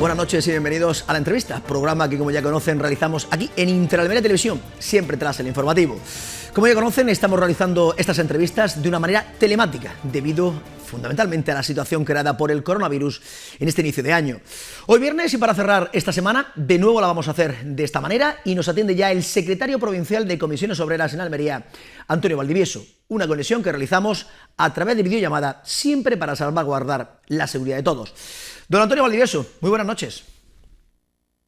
Buenas noches y bienvenidos a La Entrevista, programa que, como ya conocen, realizamos aquí en Interalmería Televisión, siempre tras el informativo. Como ya conocen, estamos realizando estas entrevistas de una manera telemática, debido fundamentalmente a la situación creada por el coronavirus en este inicio de año. Hoy viernes, y para cerrar esta semana, de nuevo la vamos a hacer de esta manera, y nos atiende ya el secretario provincial de Comisiones Obreras en Almería, Antonio Valdivieso. Una conexión que realizamos a través de videollamada, siempre para salvaguardar la seguridad de todos. Don Antonio Valdivieso, muy buenas noches.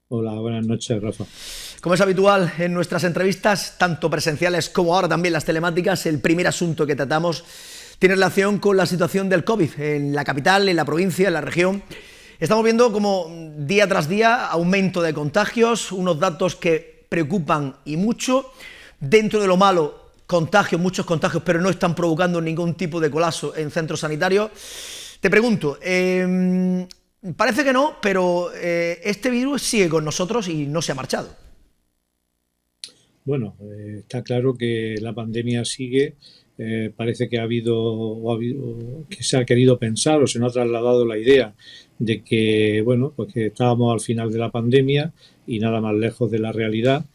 Hola, buenas noches, Rafa. Como es habitual en nuestras entrevistas, tanto presenciales como ahora también las telemáticas, el primer asunto que tratamos tiene relación con la situación del COVID en la capital, en la provincia, en la región. Estamos viendo como día tras día aumento de contagios, unos datos que preocupan y mucho. Dentro de lo malo, contagios, muchos contagios, pero no están provocando ningún tipo de colapso en centros sanitarios. Te pregunto, parece que no, pero este virus sigue con nosotros y no se ha marchado. Bueno, está claro que la pandemia sigue. Parece que ha habido que se ha querido pensar o se nos ha trasladado la idea de que, bueno, pues que estábamos al final de la pandemia y nada más lejos de la realidad.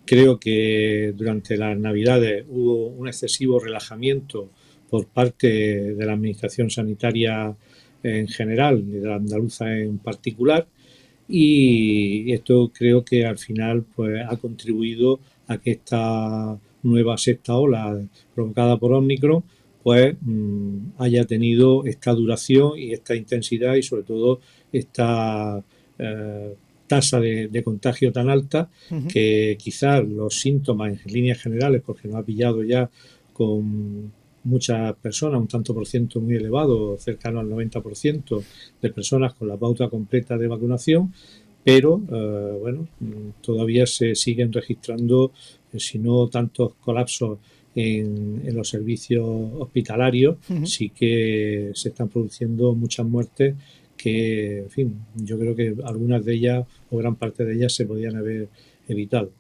Creo que durante las Navidades hubo un excesivo relajamiento por parte de la Administración Sanitaria en general y de la andaluza en particular, y esto creo que al final pues ha contribuido a que esta nueva sexta ola provocada por Omicron pues haya tenido esta duración y esta intensidad y sobre todo esta tasa de contagio tan alta que quizás los síntomas en líneas generales, porque nos ha pillado ya con muchas personas, un tanto por ciento muy elevado, cercano al 90% de personas con la pauta completa de vacunación, pero bueno, todavía se siguen registrando, si no tantos colapsos en los servicios hospitalarios, sí que se están produciendo muchas muertes que, en fin, yo creo que algunas de ellas o gran parte de ellas se podían haber evitado.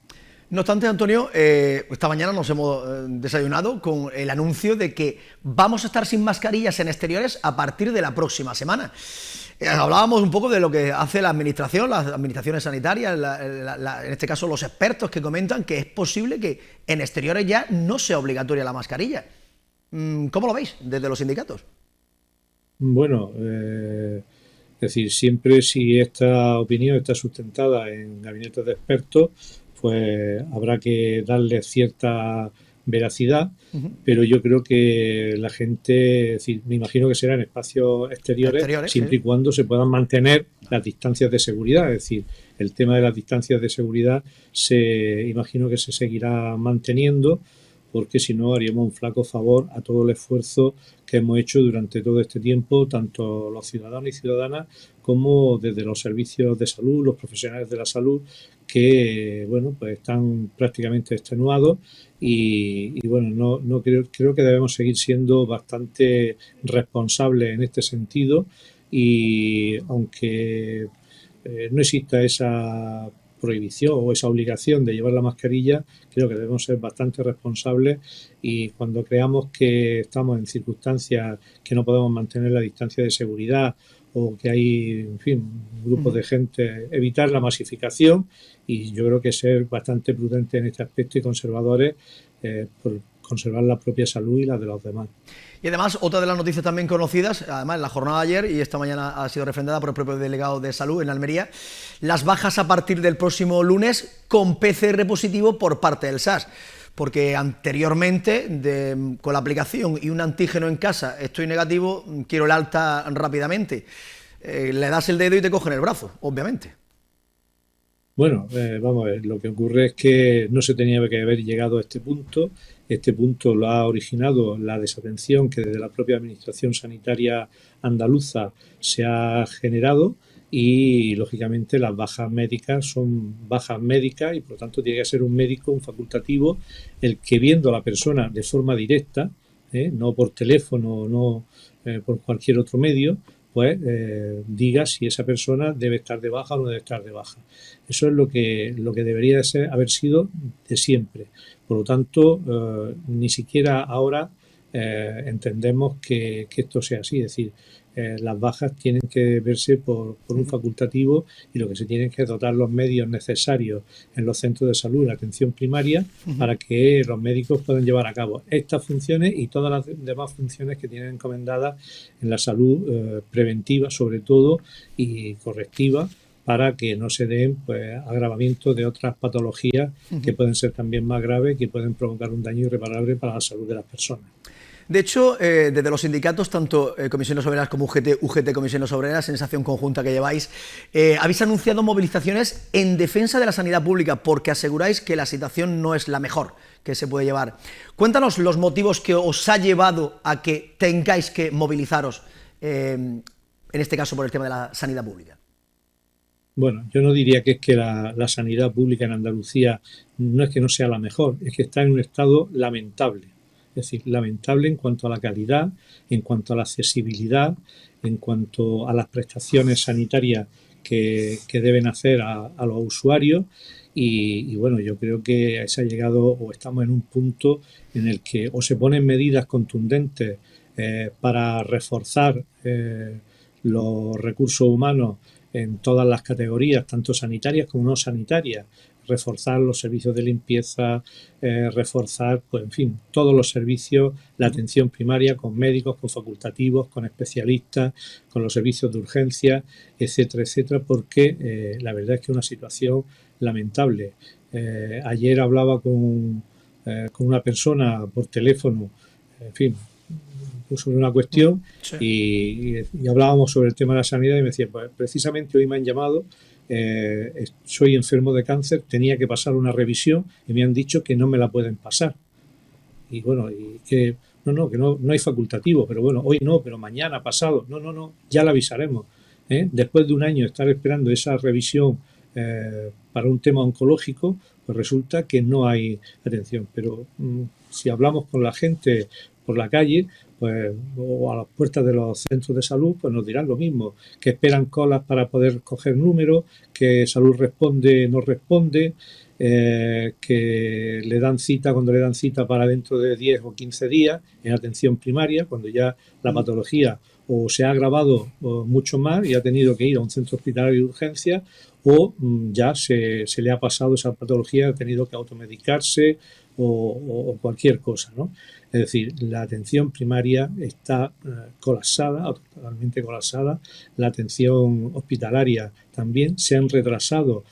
No obstante, Antonio, esta mañana nos hemos desayunado con el anuncio de que vamos a estar sin mascarillas en exteriores a partir de la próxima semana. Hablábamos un poco de lo que hace la administración, las administraciones sanitarias, en este caso los expertos que comentan que es posible que en exteriores ya no sea obligatoria la mascarilla. ¿Cómo lo veis desde los sindicatos? Bueno, es decir, siempre si esta opinión está sustentada en gabinetes de expertos, pues habrá que darle cierta veracidad, pero yo creo que la gente, es decir, me imagino que será en espacios exteriores siempre y cuando se puedan mantener las distancias de seguridad, es decir, el tema de las distancias de seguridad imagino que se seguirá manteniendo, porque si no haríamos un flaco favor a todo el esfuerzo que hemos hecho durante todo este tiempo, tanto los ciudadanos y ciudadanas como desde los servicios de salud, los profesionales de la salud, que bueno, pues están prácticamente extenuados y bueno, no creo que debemos seguir siendo bastante responsables en este sentido, y aunque no exista esa prohibición o esa obligación de llevar la mascarilla, creo que debemos ser bastante responsables, y cuando creamos que estamos en circunstancias que no podemos mantener la distancia de seguridad o que hay, en fin, grupos de gente, evitar la masificación, y yo creo que ser bastante prudente en este aspecto y conservadores por conservar la propia salud y la de los demás. Y además, otra de las noticias también conocidas, además en la jornada de ayer y esta mañana ha sido refrendada por el propio delegado de salud en Almería, las bajas a partir del próximo lunes con PCR positivo por parte del SAS. Porque anteriormente, con la aplicación y un antígeno en casa, estoy negativo, quiero el alta rápidamente. Le das el dedo y te cogen el brazo, obviamente. Bueno, vamos a ver, lo que ocurre es que no se tenía que haber llegado a este punto. Este punto lo ha originado la desatención que desde la propia Administración Sanitaria andaluza se ha generado, y lógicamente las bajas médicas son bajas médicas y por lo tanto tiene que ser un médico, un facultativo, el que viendo a la persona de forma directa, no por teléfono, no por cualquier otro medio, pues diga si esa persona debe estar de baja o no debe estar de baja. Eso es lo que debería de haber sido de siempre. Por lo tanto, ni siquiera ahora entendemos que esto sea así. Es decir, las bajas tienen que verse por un facultativo, y lo que se tienen que dotar los medios necesarios en los centros de salud, en la atención primaria, para que los médicos puedan llevar a cabo estas funciones y todas las demás funciones que tienen encomendadas en la salud preventiva, sobre todo, y correctiva, para que no se den agravamientos de otras patologías que pueden ser también más graves, que pueden provocar un daño irreparable para la salud de las personas. De hecho, desde los sindicatos, tanto Comisiones Obreras como UGT Comisiones Obreras, en esa acción conjunta que lleváis, habéis anunciado movilizaciones en defensa de la sanidad pública, porque aseguráis que la situación no es la mejor que se puede llevar. Cuéntanos los motivos que os ha llevado a que tengáis que movilizaros, en este caso por el tema de la sanidad pública. Bueno, yo no diría que es que la sanidad pública en Andalucía no es que no sea la mejor, es que está en un estado lamentable. Es decir, lamentable en cuanto a la calidad, en cuanto a la accesibilidad, en cuanto a las prestaciones sanitarias que deben hacer a los usuarios. Y bueno, yo creo que se ha llegado, o estamos en un punto en el que o se ponen medidas contundentes para reforzar los recursos humanos en todas las categorías, tanto sanitarias como no sanitarias, reforzar los servicios de limpieza, reforzar, pues en fin, todos los servicios, la atención primaria con médicos, con facultativos, con especialistas, con los servicios de urgencia, etcétera, etcétera, porque la verdad es que es una situación lamentable. Ayer hablaba con una persona por teléfono, en fin, sobre una cuestión, sí. y hablábamos sobre el tema de la sanidad y me decía, pues precisamente hoy me han llamado, soy enfermo de cáncer, tenía que pasar una revisión y me han dicho que no me la pueden pasar. Y bueno, y que no hay facultativo, pero bueno, hoy no, pero mañana, pasado, no, ya la avisaremos. Después de un año estar esperando esa revisión para un tema oncológico, pues resulta que no hay atención. Pero si hablamos con la gente por la calle, pues, o a las puertas de los centros de salud, pues nos dirán lo mismo, que esperan colas para poder coger números, que salud responde, no responde, que le dan cita cuando le dan cita para dentro de 10 o 15 días en atención primaria, cuando ya la patología o se ha agravado mucho más y ha tenido que ir a un centro hospitalario de urgencia, o ya se le ha pasado esa patología, ha tenido que automedicarse o cualquier cosa, ¿no? Es decir, la atención primaria está colapsada, totalmente colapsada. La atención hospitalaria también. Se han retrasado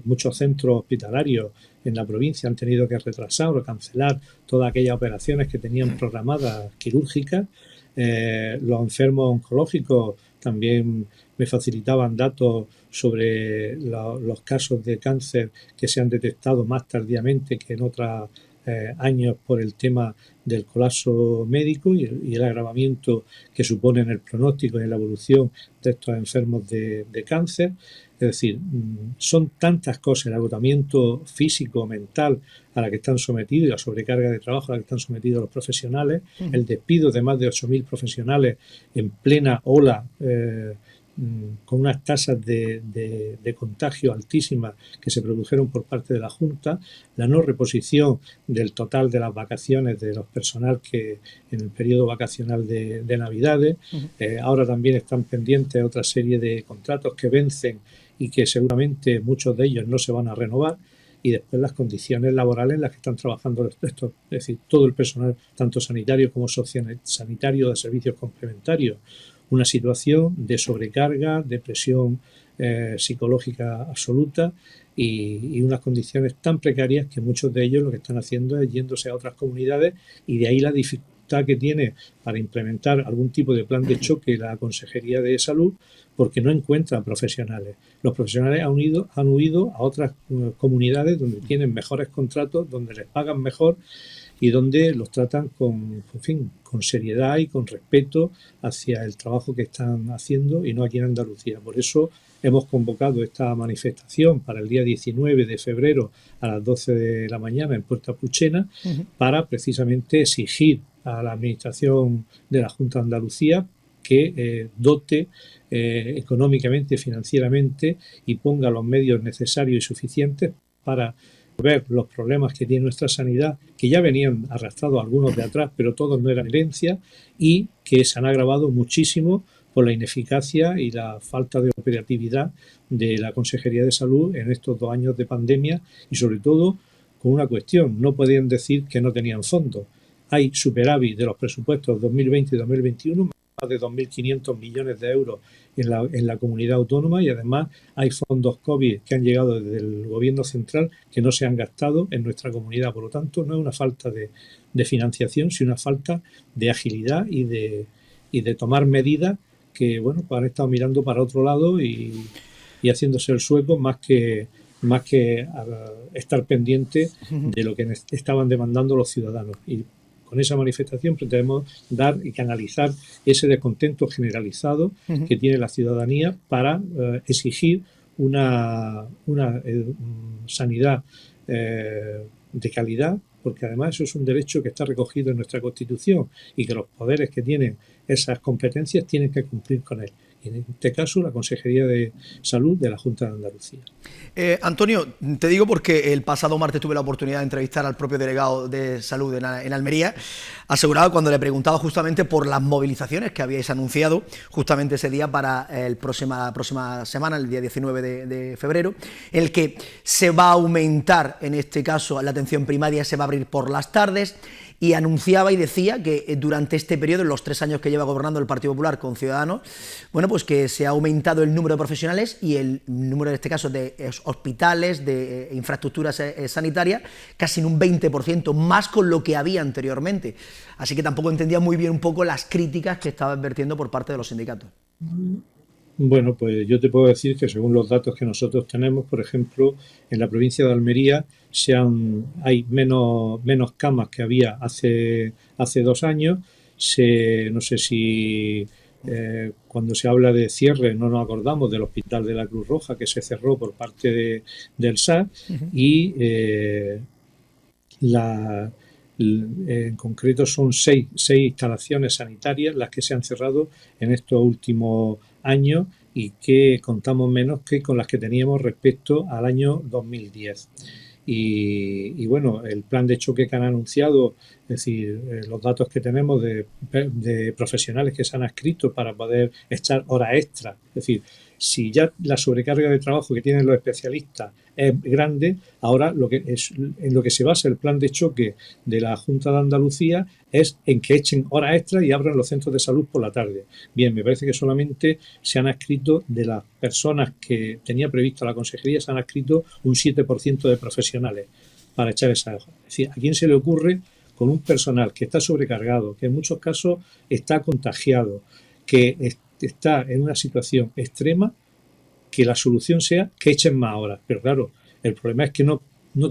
muchos centros hospitalarios en la provincia, han tenido que retrasar o cancelar todas aquellas operaciones que tenían programadas quirúrgicas. Los enfermos oncológicos también me facilitaban datos sobre los casos de cáncer que se han detectado más tardíamente que en otros años por el tema del colapso médico y el agravamiento que supone en el pronóstico y en la evolución de estos enfermos de cáncer. Es decir, son tantas cosas, el agotamiento físico, mental a la que están sometidos y la sobrecarga de trabajo a la que están sometidos los profesionales, el despido de más de 8.000 profesionales en plena ola con unas tasas de contagio altísimas que se produjeron por parte de la Junta, la no reposición del total de las vacaciones de los personal que en el periodo vacacional de Navidades. Ahora también están pendientes otra serie de contratos que vencen y que seguramente muchos de ellos no se van a renovar. Y después las condiciones laborales en las que están trabajando estos, es decir, todo el personal, tanto sanitario como sociosanitario, de servicios complementarios. Una situación de sobrecarga, de presión psicológica absoluta y unas condiciones tan precarias que muchos de ellos lo que están haciendo es yéndose a otras comunidades, y de ahí la dificultad que tiene para implementar algún tipo de plan de choque la Consejería de Salud, porque no encuentran profesionales. Los profesionales han huido a otras comunidades donde tienen mejores contratos, donde les pagan mejor y donde los tratan con seriedad y con respeto hacia el trabajo que están haciendo, y no aquí en Andalucía. Por eso hemos convocado esta manifestación para el día 19 de febrero a las 12 de la mañana en Puerta Puchena, para precisamente exigir a la Administración de la Junta de Andalucía que dote económicamente, financieramente, y ponga los medios necesarios y suficientes para resolver los problemas que tiene nuestra sanidad, que ya venían arrastrados algunos de atrás, pero todos no eran herencia, y que se han agravado muchísimo por la ineficacia y la falta de operatividad de la Consejería de Salud en estos 2 años de pandemia, y sobre todo con una cuestión: no podían decir que no tenían fondos. Hay superávit de los presupuestos 2020 y 2021, más de 2.500 millones de euros en la comunidad autónoma, y además hay fondos COVID que han llegado desde el gobierno central que no se han gastado en nuestra comunidad. Por lo tanto, no es una falta de financiación, sino una falta de agilidad y de tomar medidas que, bueno, pues han estado mirando para otro lado y haciéndose el sueco más que estar pendiente de lo que estaban demandando los ciudadanos. Y con esa manifestación pretendemos dar y canalizar ese descontento generalizado que tiene la ciudadanía para exigir una sanidad de calidad, porque además eso es un derecho que está recogido en nuestra Constitución, y que los poderes que tienen esas competencias tienen que cumplir con él. Y en este caso, la Consejería de Salud de la Junta de Andalucía. Antonio, te digo porque el pasado martes tuve la oportunidad de entrevistar al propio delegado de Salud en Almería. Aseguraba, cuando le preguntaba justamente por las movilizaciones que habíais anunciado justamente ese día para la próxima semana, el día 19 de febrero, en el que se va a aumentar, en este caso, la atención primaria se va a abrir por las tardes, y anunciaba y decía que durante este periodo, en los 3 años que lleva gobernando el Partido Popular con Ciudadanos, bueno, pues que se ha aumentado el número de profesionales y el número, en este caso, de hospitales, de infraestructuras sanitarias, casi en un 20% más con lo que había anteriormente. Así que tampoco entendía muy bien un poco las críticas que estaba advirtiendo por parte de los sindicatos. Bueno, pues yo te puedo decir que según los datos que nosotros tenemos, por ejemplo, en la provincia de Almería hay menos camas que había hace 2 años. No sé si cuando se habla de cierre no nos acordamos del Hospital de la Cruz Roja, que se cerró por parte del SAR, y en concreto son 6 instalaciones sanitarias las que se han cerrado en estos últimos años, y que contamos menos que con las que teníamos respecto al año 2010. Y bueno, el plan de choque que han anunciado, es decir, los datos que tenemos de profesionales que se han adscrito para poder echar horas extras, es decir, si ya la sobrecarga de trabajo que tienen los especialistas es grande, ahora en lo que se basa el plan de choque de la Junta de Andalucía es en que echen horas extras y abran los centros de salud por la tarde. Bien, me parece que solamente se han adscrito, de las personas que tenía previsto la Consejería, se han adscrito un 7% de profesionales para echar esa hoja. Es decir, ¿a quién se le ocurre, con un personal que está sobrecargado, que en muchos casos está contagiado, que está en una situación extrema, que la solución sea que echen más horas? Pero claro, el problema es que no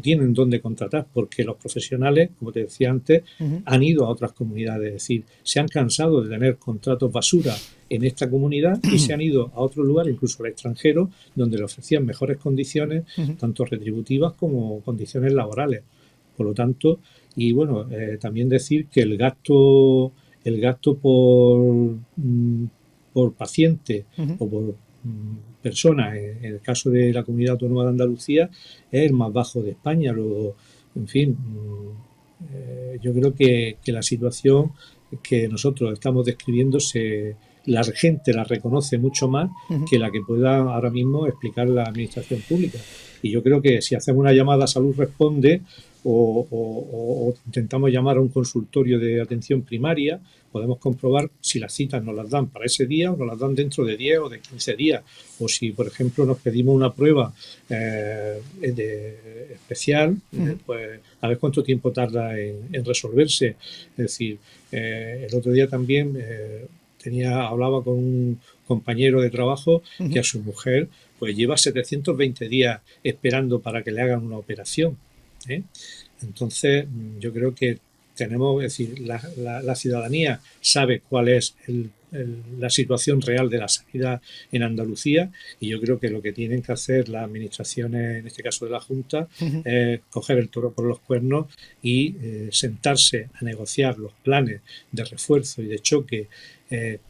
tienen dónde contratar, porque los profesionales, como te decía antes, han ido a otras comunidades. Es decir, se han cansado de tener contratos basura en esta comunidad y se han ido a otro lugar, incluso al extranjero, donde le ofrecían mejores condiciones, tanto retributivas como condiciones laborales. Por lo tanto, y bueno, también decir que el gasto por paciente o por persona, en el caso de la Comunidad Autónoma de Andalucía, es el más bajo de España. Luego, en fin, yo creo que la situación que nosotros estamos describiendo la gente la reconoce mucho más que la que pueda ahora mismo explicar la administración pública. Y yo creo que si hacemos una llamada a Salud Responde o intentamos llamar a un consultorio de atención primaria, podemos comprobar si las citas nos las dan para ese día o nos las dan dentro de 10 o de 15 días. O si, por ejemplo, nos pedimos una prueba especial, pues a ver cuánto tiempo tarda en resolverse. Es decir, el otro día también hablaba con un compañero de trabajo que a su mujer pues lleva 720 días esperando para que le hagan una operación. Entonces, yo creo que tenemos, es decir, la ciudadanía sabe cuál es la situación real de la sanidad en Andalucía, y yo creo que lo que tienen que hacer las administraciones, en este caso de la Junta, es coger el toro por los cuernos y sentarse a negociar los planes de refuerzo y de choque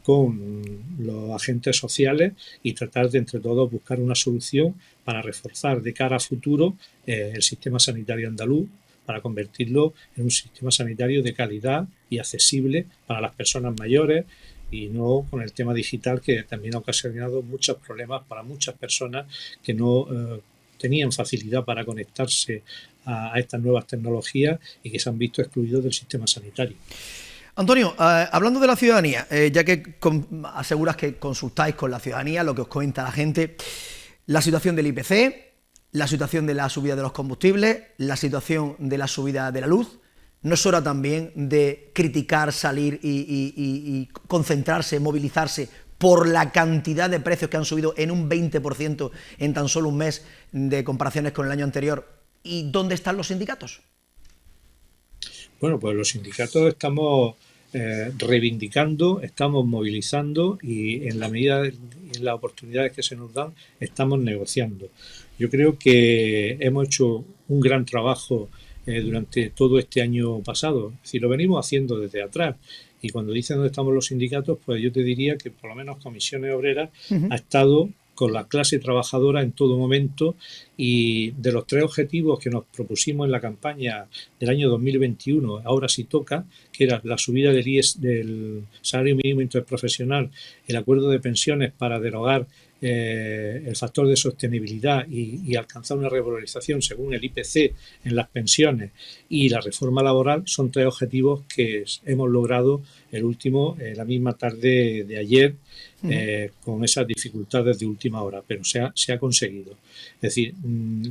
con los agentes sociales, y tratar de entre todos buscar una solución para reforzar de cara a futuro el sistema sanitario andaluz, para convertirlo en un sistema sanitario de calidad y accesible para las personas mayores, y no con el tema digital, que también ha ocasionado muchos problemas para muchas personas que no tenían facilidad para conectarse a estas nuevas tecnologías y que se han visto excluidos del sistema sanitario. Antonio, hablando de la ciudadanía, ya que aseguras que consultáis con la ciudadanía lo que os comenta la gente, la situación del IPC, la situación de la subida de los combustibles, la situación de la subida de la luz, ¿no es hora también de criticar, salir y concentrarse, movilizarse por la cantidad de precios que han subido en un 20% en tan solo un mes de comparaciones con el año anterior? ¿Y dónde están los sindicatos? Bueno, pues los sindicatos estamos reivindicando, estamos movilizando y en la medida de las oportunidades que se nos dan, estamos negociando. Yo creo que hemos hecho un gran trabajo durante todo este año pasado. Es decir, lo venimos haciendo desde atrás. Y cuando dicen dónde estamos los sindicatos, pues yo te diría que por lo menos Comisiones Obreras ha estado con la clase trabajadora en todo momento, y de los 3 objetivos que nos propusimos en la campaña del año 2021, ahora sí toca, que era la subida del salario mínimo interprofesional, el acuerdo de pensiones para derogar el factor de sostenibilidad y alcanzar una revalorización según el IPC en las pensiones, y la reforma laboral, son 3 objetivos que hemos logrado el último, la misma tarde de ayer, con esas dificultades de última hora, pero se ha conseguido. Es decir,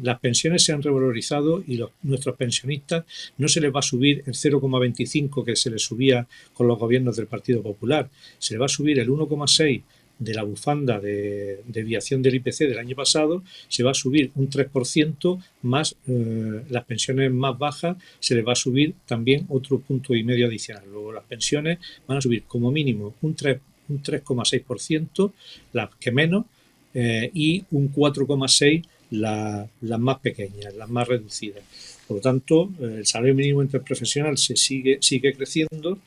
las pensiones se han revalorizado y nuestros pensionistas no se les va a subir el 0,25 que se les subía con los gobiernos del Partido Popular, se les va a subir el 1,6 de la bufanda de desviación del IPC del año pasado, se va a subir un 3%, más las pensiones más bajas se les va a subir también otro 1,5 adicional. Luego las pensiones van a subir como mínimo un 3,6%, las que menos, y un 4,6% las más pequeñas, las más reducidas. Por lo tanto, el salario mínimo interprofesional sigue creciendo,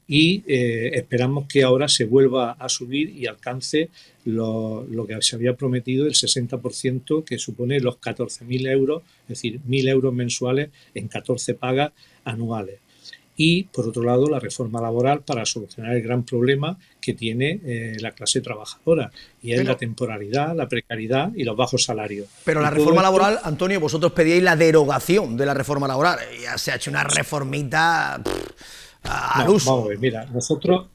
y esperamos que ahora se vuelva a subir y alcance lo que se había prometido, el 60%, que supone los 14.000 euros, es decir, 1.000 euros mensuales en 14 pagas anuales. Y, por otro lado, la reforma laboral para solucionar el gran problema que tiene la clase trabajadora, y es la temporalidad, la precariedad y los bajos salarios. Pero la reforma laboral, Antonio, vosotros pedíais la derogación de la reforma laboral. Ya se ha hecho una reformita al uso. Vamos a ver, mira, nosotros...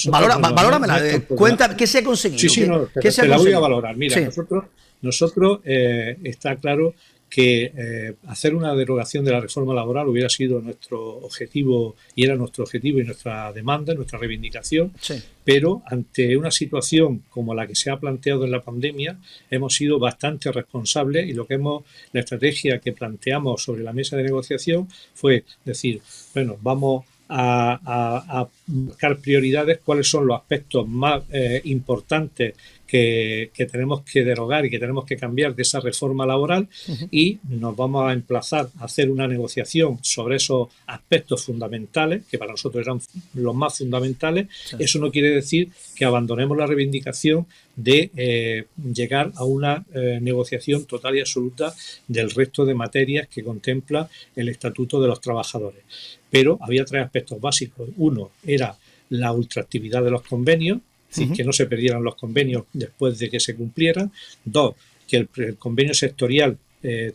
Valóramela, cuenta, ¿qué se ha conseguido? Sí, te la voy a valorar. Mira, sí. Nosotros está claro que hacer una derogación de la reforma laboral hubiera sido nuestro objetivo, y era nuestro objetivo y nuestra demanda, nuestra reivindicación, sí. Pero ante una situación como la que se ha planteado en la pandemia, hemos sido bastante responsables, y la estrategia que planteamos sobre la mesa de negociación fue decir, bueno, vamos a buscar prioridades, cuáles son los aspectos más importantes que tenemos que derogar y que tenemos que cambiar de esa reforma laboral, y nos vamos a emplazar a hacer una negociación sobre esos aspectos fundamentales, que para nosotros eran los más fundamentales. Sí. Eso no quiere decir que abandonemos la reivindicación de llegar a una negociación total y absoluta del resto de materias que contempla el Estatuto de los Trabajadores. Pero había 3 aspectos básicos. Uno era la ultraactividad de los convenios, es decir, que no se perdieran los convenios después de que se cumplieran. 2, que el convenio sectorial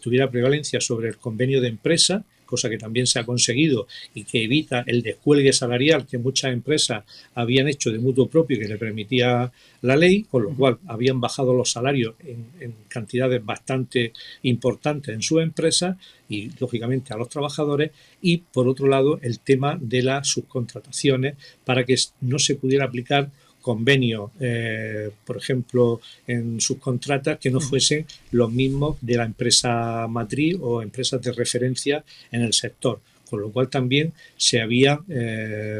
tuviera prevalencia sobre el convenio de empresa, cosa que también se ha conseguido y que evita el descuelgue salarial que muchas empresas habían hecho de mutuo propio y que le permitía la ley, con lo cual habían bajado los salarios en cantidades bastante importantes en sus empresas y, lógicamente, a los trabajadores. Y, por otro lado, el tema de las subcontrataciones, para que no se pudiera aplicar convenios, por ejemplo, en subcontratas que no fuesen los mismos de la empresa matriz o empresas de referencia en el sector, con lo cual también se habían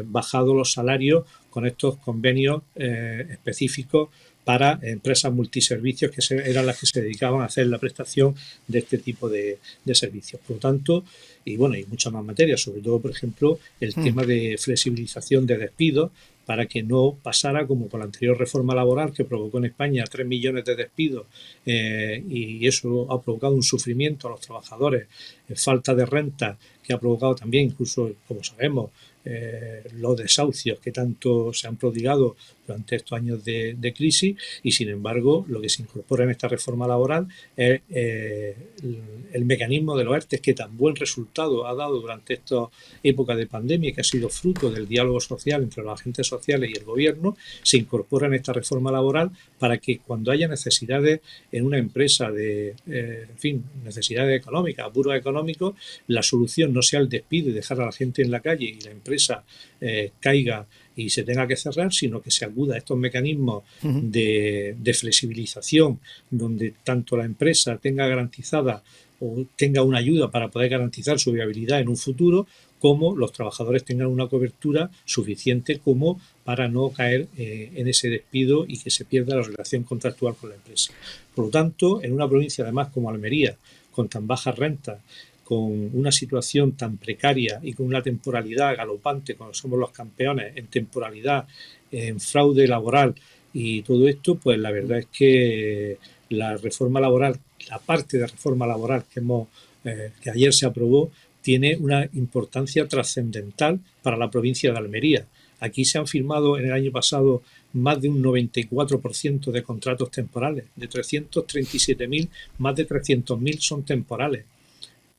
bajado los salarios con estos convenios específicos para empresas multiservicios, que eran las que se dedicaban a hacer la prestación de este tipo de servicios. Por lo tanto, y muchas más materias, sobre todo, por ejemplo, el tema de flexibilización de despidos, para que no pasara como con la anterior reforma laboral que provocó en España 3 millones de despidos y eso ha provocado un sufrimiento a los trabajadores, falta de renta que ha provocado también incluso, como sabemos, los desahucios que tanto se han prodigado durante estos años de crisis y sin embargo lo que se incorpora en esta reforma laboral es el mecanismo de los ERTE que tan buen resultado ha dado durante esta época de pandemia que ha sido fruto del diálogo social entre los agentes sociales y el gobierno, se incorpora en esta reforma laboral para que cuando haya necesidades en una empresa de, en fin, necesidades económicas, apuros económicos, la solución no sea el despido y dejar a la gente en la calle y la empresa caiga y se tenga que cerrar, sino que se acuda a estos mecanismos de flexibilización donde tanto la empresa tenga garantizada o tenga una ayuda para poder garantizar su viabilidad en un futuro, como los trabajadores tengan una cobertura suficiente como para no caer en ese despido y que se pierda la relación contractual con la empresa. Por lo tanto, en una provincia además como Almería, con tan bajas rentas, con una situación tan precaria y con una temporalidad galopante, cuando somos los campeones en temporalidad, en fraude laboral y todo esto, pues la verdad es que la reforma laboral, la parte de reforma laboral que ayer se aprobó, tiene una importancia trascendental para la provincia de Almería. Aquí se han firmado en el año pasado más de un 94% de contratos temporales. De 337.000, más de 300.000 son temporales.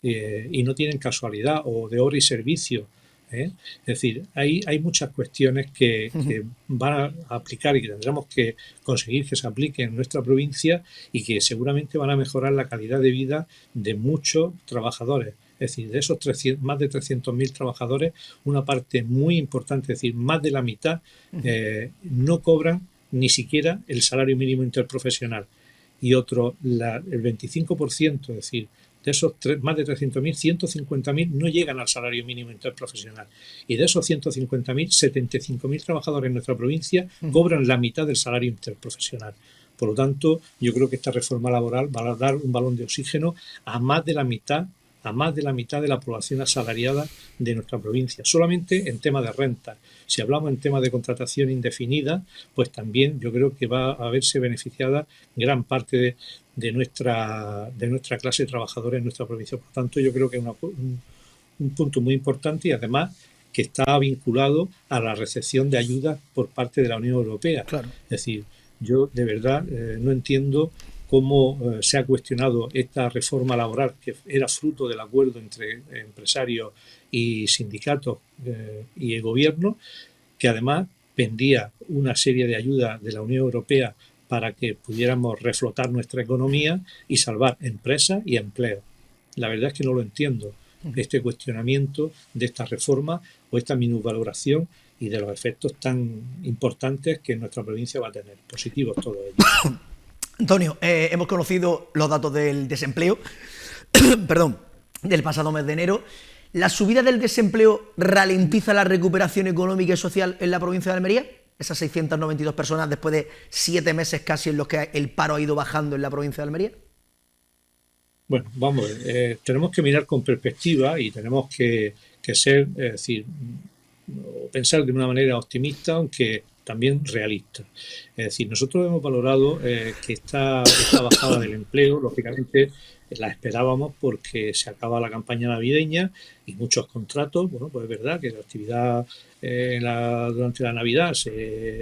Y no tienen casualidad o de hora y servicio. Es decir, hay muchas cuestiones que van a aplicar y que tendremos que conseguir que se apliquen en nuestra provincia y que seguramente van a mejorar la calidad de vida de muchos trabajadores. Es decir, de esos más de 300.000 trabajadores, una parte muy importante, es decir, más de la mitad, no cobran ni siquiera el salario mínimo interprofesional. Y otro, el 25%, es decir, de esos más de 300.000, 150.000 no llegan al salario mínimo interprofesional. Y de esos 150.000, 75.000 trabajadores en nuestra provincia cobran la mitad del salario interprofesional. Por lo tanto, yo creo que esta reforma laboral va a dar un balón de oxígeno a más de la mitad de la población asalariada de nuestra provincia, solamente en tema de renta. Si hablamos en tema de contratación indefinida, pues también yo creo que va a verse beneficiada gran parte de nuestra clase trabajadora en nuestra provincia. Por tanto, yo creo que es un punto muy importante y además que está vinculado a la recepción de ayudas por parte de la Unión Europea. Claro. Es decir, yo de verdad no entiendo cómo se ha cuestionado esta reforma laboral que era fruto del acuerdo entre empresarios y sindicatos y el gobierno, que además pendía una serie de ayudas de la Unión Europea para que pudiéramos reflotar nuestra economía y salvar empresas y empleos. La verdad es que no lo entiendo, este cuestionamiento de esta reforma o esta minusvaloración y de los efectos tan importantes que nuestra provincia va a tener, positivos todos ellos. Antonio, hemos conocido los datos del desempleo, perdón, del pasado mes de enero. ¿La subida del desempleo ralentiza la recuperación económica y social en la provincia de Almería? Esas 692 personas después de 7 meses casi en los que el paro ha ido bajando en la provincia de Almería. Bueno, vamos, tenemos que mirar con perspectiva y tenemos que ser, es decir, pensar de una manera optimista, aunque también realista. Es decir, nosotros hemos valorado que esta bajada del empleo, lógicamente, la esperábamos porque se acaba la campaña navideña y muchos contratos, bueno, pues es verdad que la actividad durante la Navidad,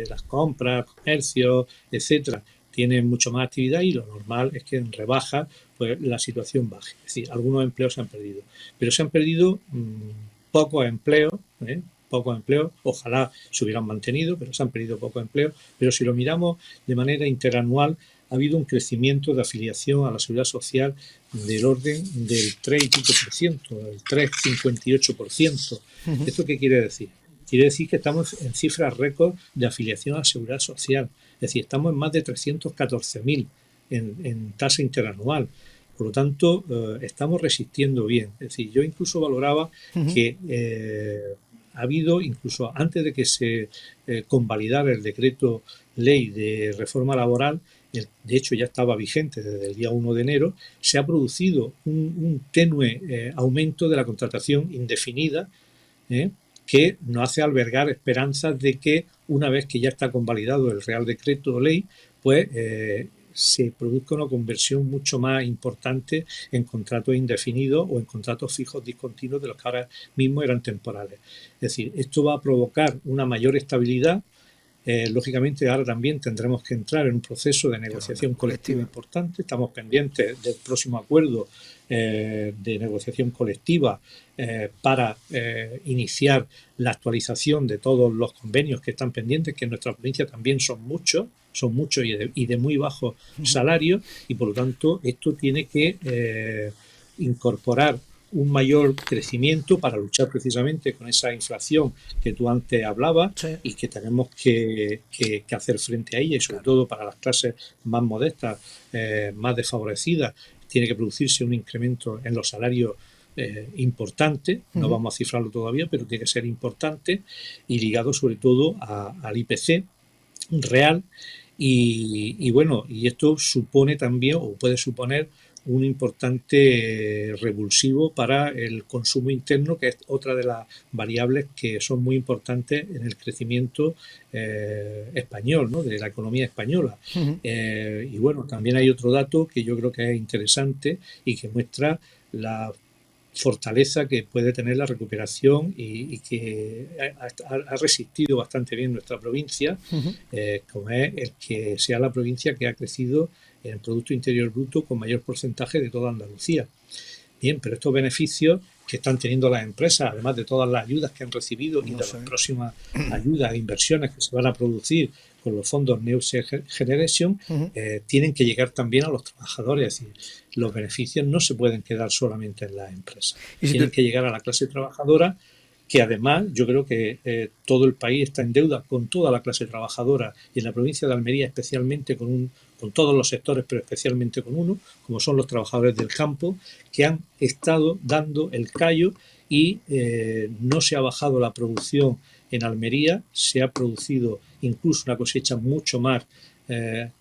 las compras, comercios, etcétera, tienen mucho más actividad y lo normal es que en rebaja pues la situación baje. Es decir, algunos empleos se han perdido, pero se han perdido pocos empleos, pocos empleos, ojalá se hubieran mantenido, pero se han perdido pocos empleos, pero si lo miramos de manera interanual, ha habido un crecimiento de afiliación a la Seguridad Social del orden del 3,5%, el 3,58%. ¿Esto qué quiere decir? Quiere decir que estamos en cifras récord de afiliación a la Seguridad Social, es decir, estamos en más de 314.000 en tasa interanual. Por lo tanto, estamos resistiendo bien. Es decir, yo incluso valoraba que ha habido, incluso antes de que se convalidara el decreto ley de reforma laboral, de hecho ya estaba vigente desde el día 1 de enero, se ha producido un tenue aumento de la contratación indefinida, que nos hace albergar esperanzas de que una vez que ya está convalidado el Real Decreto Ley, pues se produzca una conversión mucho más importante en contratos indefinidos o en contratos fijos discontinuos de los que ahora mismo eran temporales. Es decir, esto va a provocar una mayor estabilidad. Lógicamente ahora también tendremos que entrar en un proceso de negociación colectiva importante. Estamos pendientes del próximo acuerdo de negociación colectiva para iniciar la actualización de todos los convenios que están pendientes, que en nuestra provincia también son muchos y de muy bajos salarios, y por lo tanto esto tiene que incorporar un mayor crecimiento para luchar precisamente con esa inflación que tú antes hablabas, sí, y que tenemos que hacer frente a ella, y sobre todo para las clases más modestas, más desfavorecidas, tiene que producirse un incremento en los salarios importante, no vamos a cifrarlo todavía, pero tiene que ser importante y ligado sobre todo al IPC real, y bueno, y esto supone también, o puede suponer, un importante revulsivo para el consumo interno, que es otra de las variables que son muy importantes en el crecimiento español, ¿no?, de la economía española. Y bueno, también hay otro dato que yo creo que es interesante y que muestra la fortaleza que puede tener la recuperación y que ha resistido bastante bien nuestra provincia, como es el que sea la provincia que ha crecido en el Producto Interior Bruto con mayor porcentaje de toda Andalucía. Bien, pero estos beneficios que están teniendo las empresas, además de todas las ayudas que han recibido y de las próximas ayudas e inversiones que se van a producir con los fondos Next Generation, tienen que llegar también a los trabajadores. Es decir, los beneficios no se pueden quedar solamente en las empresas. Tienen que llegar a la clase trabajadora, que además yo creo que todo el país está en deuda con toda la clase trabajadora, y en la provincia de Almería especialmente con todos los sectores, pero especialmente con uno, como son los trabajadores del campo, que han estado dando el callo, y no se ha bajado la producción en Almería, se ha producido incluso una cosecha mucho más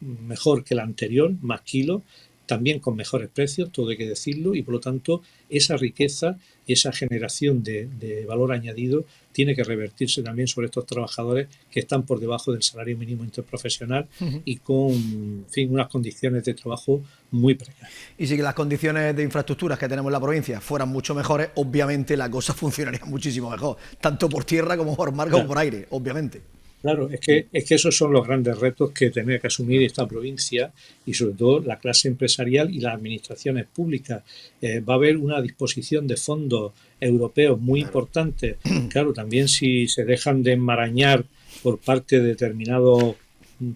mejor que la anterior, más kilos, también con mejores precios, todo hay que decirlo, y por lo tanto esa riqueza y esa generación de valor añadido tiene que revertirse también sobre estos trabajadores que están por debajo del salario mínimo interprofesional y con, en fin, unas condiciones de trabajo muy precarias. Y si las condiciones de infraestructuras que tenemos en la provincia fueran mucho mejores, obviamente la cosa funcionaría muchísimo mejor, tanto por tierra como por mar como por aire, obviamente. Claro, es que esos son los grandes retos que tiene que asumir esta provincia, y sobre todo la clase empresarial y las administraciones públicas. Va a haber una disposición de fondos europeos muy importantes. Claro, también si se dejan de enmarañar por parte de determinadas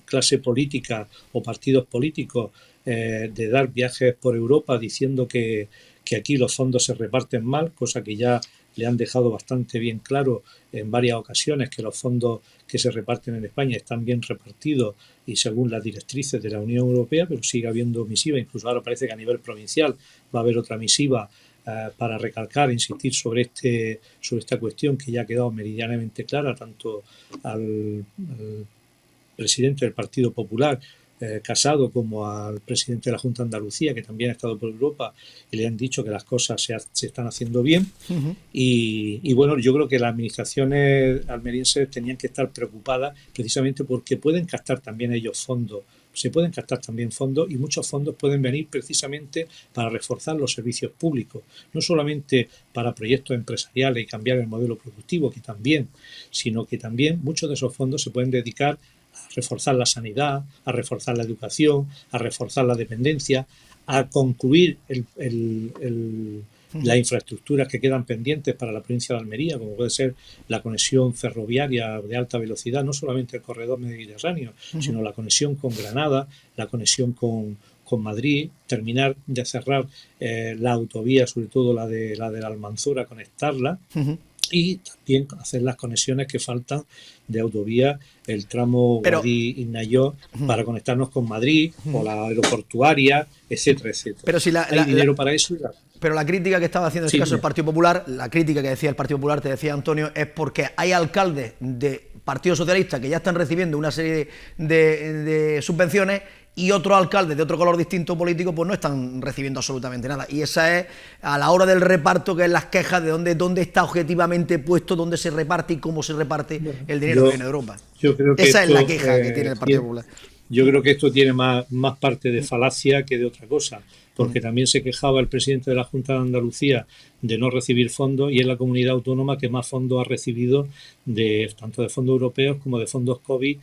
clase política o partidos políticos, de dar viajes por Europa diciendo que aquí los fondos se reparten mal, cosa que ya le han dejado bastante bien claro en varias ocasiones, que los fondos que se reparten en España están bien repartidos y según las directrices de la Unión Europea, pero sigue habiendo misiva. Incluso ahora parece que a nivel provincial va a haber otra misiva para recalcar, insistir sobre esta cuestión que ya ha quedado meridianamente clara tanto al presidente del Partido Popular, Casado, como al presidente de la Junta de Andalucía, que también ha estado por Europa, y le han dicho que las cosas se están haciendo bien. Y bueno, yo creo que las administraciones almerienses tenían que estar preocupadas precisamente porque pueden captar también ellos fondos. Se pueden captar también fondos, y muchos fondos pueden venir precisamente para reforzar los servicios públicos, no solamente para proyectos empresariales y cambiar el modelo productivo, que también, sino que también muchos de esos fondos se pueden dedicar a reforzar la sanidad, a reforzar la educación, a reforzar la dependencia, a concluir las infraestructuras que quedan pendientes para la provincia de Almería, como puede ser la conexión ferroviaria de alta velocidad, no solamente el corredor mediterráneo, sino la conexión con Granada, la conexión con Madrid, terminar de cerrar la autovía, sobre todo la de la Almanzora, conectarla, y también hacer las conexiones que faltan de autovía, el tramo Guadix-Innayor, para conectarnos con Madrid, o la aeroportuaria, etcétera, etcétera. Pero si hay dinero para eso. Pero la crítica que estaba haciendo en este caso el Partido Popular, la crítica que decía el Partido Popular, te decía Antonio, es porque hay alcaldes de Partido Socialista que ya están recibiendo una serie de subvenciones, y otros alcaldes de otro color distinto político pues no están recibiendo absolutamente nada. Y esa es a la hora del reparto, que es las quejas de dónde está objetivamente puesto, dónde se reparte y cómo se reparte el dinero que viene de Europa. Yo creo que esa es la queja que tiene el Partido Popular. Yo creo que esto tiene más parte de falacia que de otra cosa, porque también se quejaba el presidente de la Junta de Andalucía de no recibir fondos, y es la comunidad autónoma que más fondos ha recibido, tanto de fondos europeos como de fondos COVID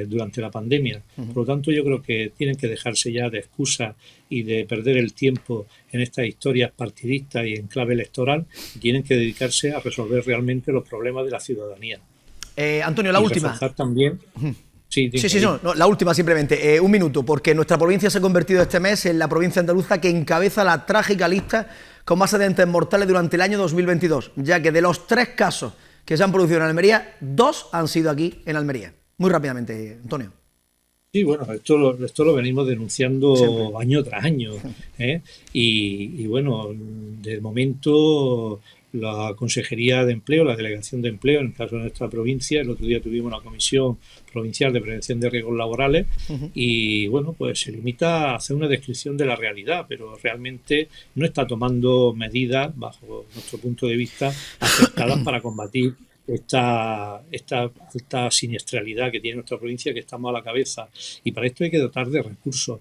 durante la pandemia. Por lo tanto, yo creo que tienen que dejarse ya de excusas y de perder el tiempo en estas historias partidistas y en clave electoral, y tienen que dedicarse a resolver realmente los problemas de la ciudadanía. Antonio, la última. También. Sí, no, la última simplemente, un minuto, porque nuestra provincia se ha convertido este mes en la provincia andaluza que encabeza la trágica lista con más accidentes mortales durante el año 2022, ya que de los 3 casos que se han producido en Almería, 2 han sido aquí en Almería. Muy rápidamente, Antonio. Sí, bueno, esto lo venimos denunciando siempre, año tras año, y bueno, de momento la Consejería de Empleo, la Delegación de Empleo, en el caso de nuestra provincia, el otro día tuvimos una Comisión Provincial de Prevención de Riesgos Laborales, y bueno, pues se limita a hacer una descripción de la realidad, pero realmente no está tomando medidas, bajo nuestro punto de vista, acertadas para combatir esta alta siniestralidad que tiene nuestra provincia, que estamos a la cabeza, y para esto hay que dotar de recursos.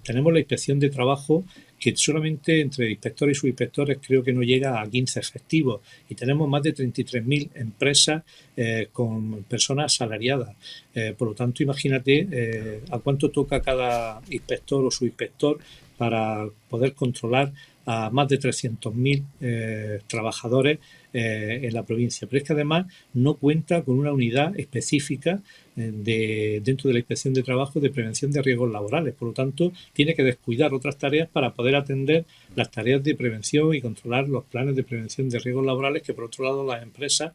Tenemos la Inspección de Trabajo, que solamente entre inspectores y subinspectores creo que no llega a 15 efectivos, y tenemos más de 33.000 empresas con personas asalariadas. Por lo tanto, imagínate a cuánto toca cada inspector o subinspector para poder controlar a más de 300.000 trabajadores en la provincia. Pero es que además no cuenta con una unidad específica dentro de la Inspección de Trabajo de prevención de riesgos laborales. Por lo tanto, tiene que descuidar otras tareas para poder atender las tareas de prevención y controlar los planes de prevención de riesgos laborales, que por otro lado las empresas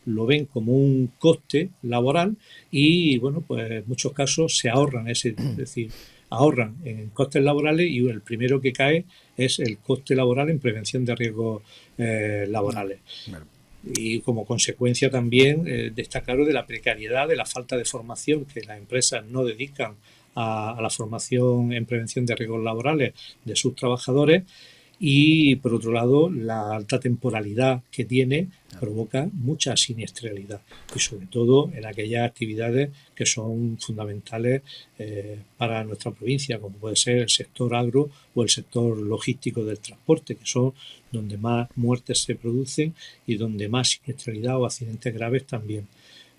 lo ven como un coste laboral, y bueno, pues en muchos casos se ahorran es decir, ahorran en costes laborales, y el primero que cae es el coste laboral en prevención de riesgos laborales. Y como consecuencia también destacar de la precariedad, de la falta de formación, que las empresas no dedican a la formación en prevención de riesgos laborales de sus trabajadores, y por otro lado la alta temporalidad que tiene provoca mucha siniestralidad, y sobre todo en aquellas actividades que son fundamentales para nuestra provincia, como puede ser el sector agro o el sector logístico del transporte, que son donde más muertes se producen y donde más siniestralidad o accidentes graves también.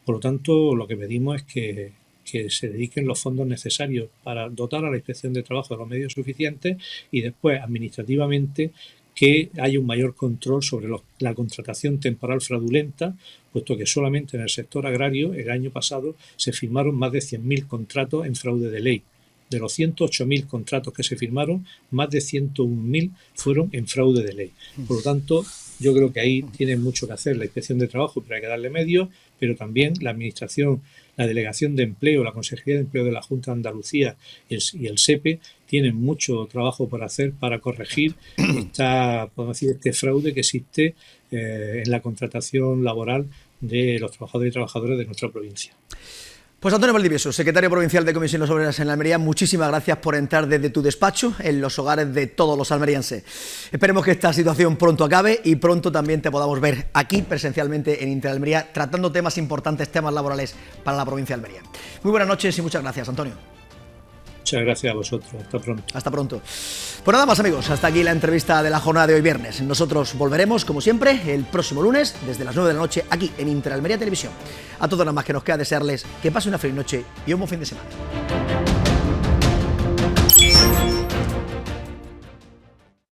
Por lo tanto, lo que pedimos es que se dediquen los fondos necesarios para dotar a la Inspección de Trabajo de los medios suficientes, y después administrativamente que haya un mayor control sobre la contratación temporal fraudulenta, puesto que solamente en el sector agrario el año pasado se firmaron más de 100.000 contratos en fraude de ley. De los 108.000 contratos que se firmaron, más de 101.000 fueron en fraude de ley. Por lo tanto, yo creo que ahí tiene mucho que hacer la Inspección de Trabajo, pero hay que darle medios, pero también la Administración, la Delegación de Empleo, la Consejería de Empleo de la Junta de Andalucía y el SEPE tienen mucho trabajo por hacer para corregir este fraude que existe en la contratación laboral de los trabajadores y trabajadoras de nuestra provincia. Pues Antonio Valdivieso, secretario provincial de Comisiones Obreras en la Almería, muchísimas gracias por entrar desde tu despacho en los hogares de todos los almerienses. Esperemos que esta situación pronto acabe y pronto también te podamos ver aquí presencialmente en Interalmería tratando temas importantes, temas laborales para la provincia de Almería. Muy buenas noches y muchas gracias, Antonio. Muchas gracias a vosotros. Hasta pronto. Hasta pronto. Pues nada más, amigos, hasta aquí la entrevista de la jornada de hoy viernes. Nosotros volveremos, como siempre, el próximo lunes, desde las 9 de la noche, aquí en Interalmería Televisión. A todos nada más que nos queda desearles que pasen una feliz noche y un buen fin de semana.